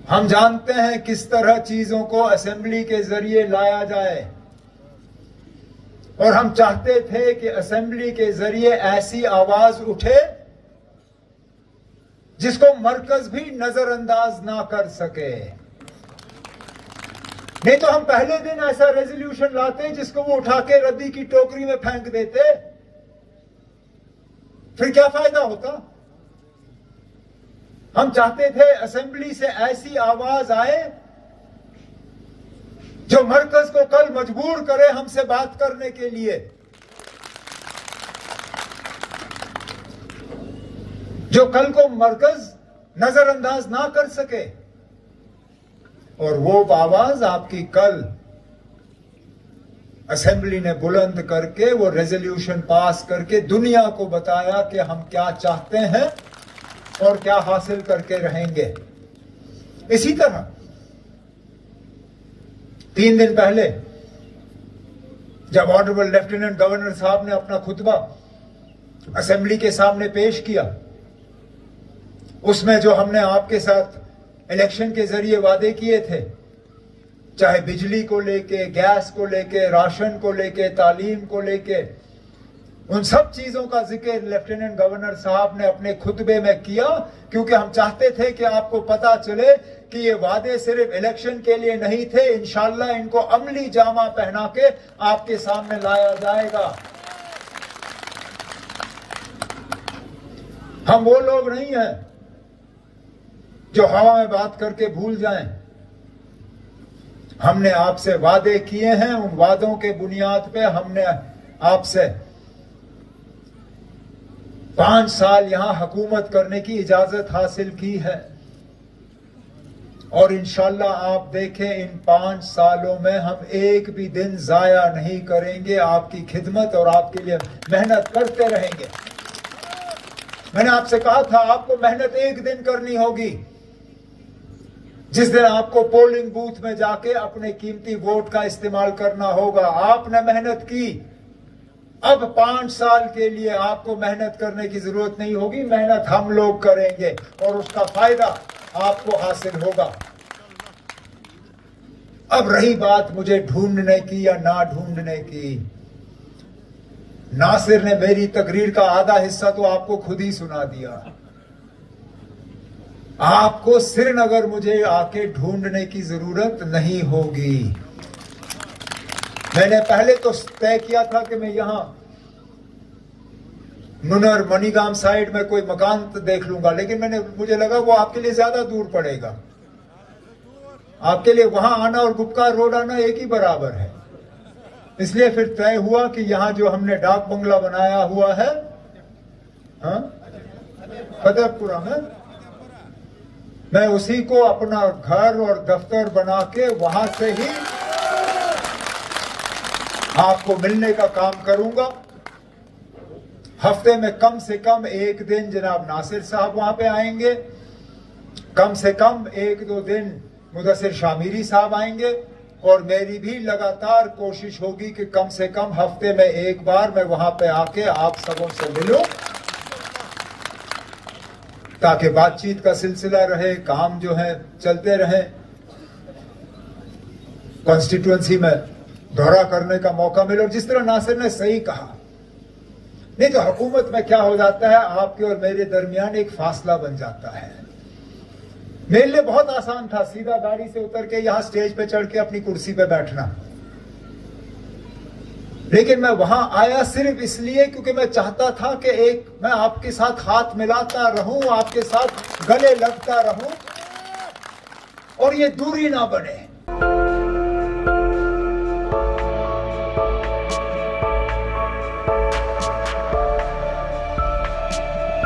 हम जानते हैं किस तरह चीजों को असेंबली के जरिए लाया जाए, और हम चाहते थे कि असेंबली के जरिए ऐसी आवाज उठे जिसको मरकज भी नजरअंदाज ना कर सके। नहीं तो हम पहले दिन ऐसा रेजोल्यूशन लाते जिसको वो उठा के रद्दी की टोकरी में फेंक देते, फिर क्या फायदा होता। हम चाहते थे असेंबली से ऐसी आवाज आए जो मरकज को कल मजबूर करे हमसे बात करने के लिए, जो कल को मरकज नजरअंदाज ना कर सके। और वो आवाज आपकी कल असेंबली ने बुलंद करके वो रेजोल्यूशन पास करके दुनिया को बताया कि हम क्या चाहते हैं और क्या हासिल करके रहेंगे। इसी तरह 3 दिन पहले जब ऑनरेबल लेफ्टिनेंट गवर्नर साहब ने अपना खुतबा असेंबली के सामने पेश किया, उसमें जो हमने आपके साथ इलेक्शन के जरिए वादे किए थे, चाहे बिजली को लेके, गैस को लेके, राशन को लेके, तालीम को लेके, उन सब चीजों का जिक्र लेफ्टिनेंट गवर्नर साहब ने अपने खुतबे में किया, क्योंकि हम चाहते थे कि आपको पता चले कि ये वादे सिर्फ इलेक्शन के लिए नहीं थे, इंशाल्लाह इनको अमली जामा पहना के आपके सामने लाया जाएगा। हम वो लोग नहीं हैं जो हवा में बात करके भूल जाएं। हमने आपसे वादे किए हैं, उन वादों के बुनियाद पे हमने आपसे 5 साल यहां हुकूमत करने की इजाजत हासिल की है, और इंशाल्लाह आप देखें इन 5 सालों में हम एक भी दिन जाया नहीं करेंगे, आपकी खिदमत और आपके लिए मेहनत करते रहेंगे। मैंने आपसे कहा था आपको मेहनत एक दिन करनी होगी, जिस दिन आपको पोलिंग बूथ में जाके अपने कीमती वोट का इस्तेमाल करना होगा। आपने मेहनत की, अब 5 साल के लिए आपको मेहनत करने की जरूरत नहीं होगी, मेहनत हम लोग करेंगे और उसका फायदा आपको हासिल होगा। अब रही बात मुझे ढूंढने की या ना ढूंढने की, नासिर ने मेरी तकरीर का आधा हिस्सा तो आपको खुद ही सुना दिया। आपको श्रीनगर मुझे आके ढूंढने की जरूरत नहीं होगी। मैंने पहले तो तय किया था कि मैं यहां नुनर मनीगाम साइड में कोई मकान देख लूंगा, लेकिन मुझे लगा वो आपके लिए ज्यादा दूर पड़ेगा। आपके लिए वहां आना और गुपकार रोड आना एक ही बराबर है। इसलिए फिर तय हुआ कि यहां जो हमने डाक बंगला बनाया हुआ है फतेहपुरा में, मैं उसी को अपना घर और दफ्तर बना के वहां से ही आपको मिलने का काम करूंगा। हफ्ते में कम से कम एक दिन जनाब नासिर साहब वहां पे आएंगे, कम से कम 1-2 दिन मुदस्सिर शामिरी साहब आएंगे, और मेरी भी लगातार कोशिश होगी कि कम से कम हफ्ते में एक बार मैं वहां पे आके आप सबों से मिलूं, ताकि बातचीत का सिलसिला रहे, काम जो है चलते रहे, कॉन्स्टिट्यूएंसी में दौरा करने का मौका मिले। और जिस तरह नासिर ने सही कहा, नहीं तो हुकूमत में क्या हो जाता है, आपके और मेरे दरमियान एक फासला बन जाता है। मेरे लिए बहुत आसान था सीधा गाड़ी से उतर के यहां स्टेज पे चढ़ के अपनी कुर्सी पे बैठना, लेकिन मैं वहां आया सिर्फ इसलिए क्योंकि मैं चाहता था कि मैं आपके साथ हाथ मिलाता रहूं, आपके साथ गले लगता रहूं, और ये दूरी ना बने।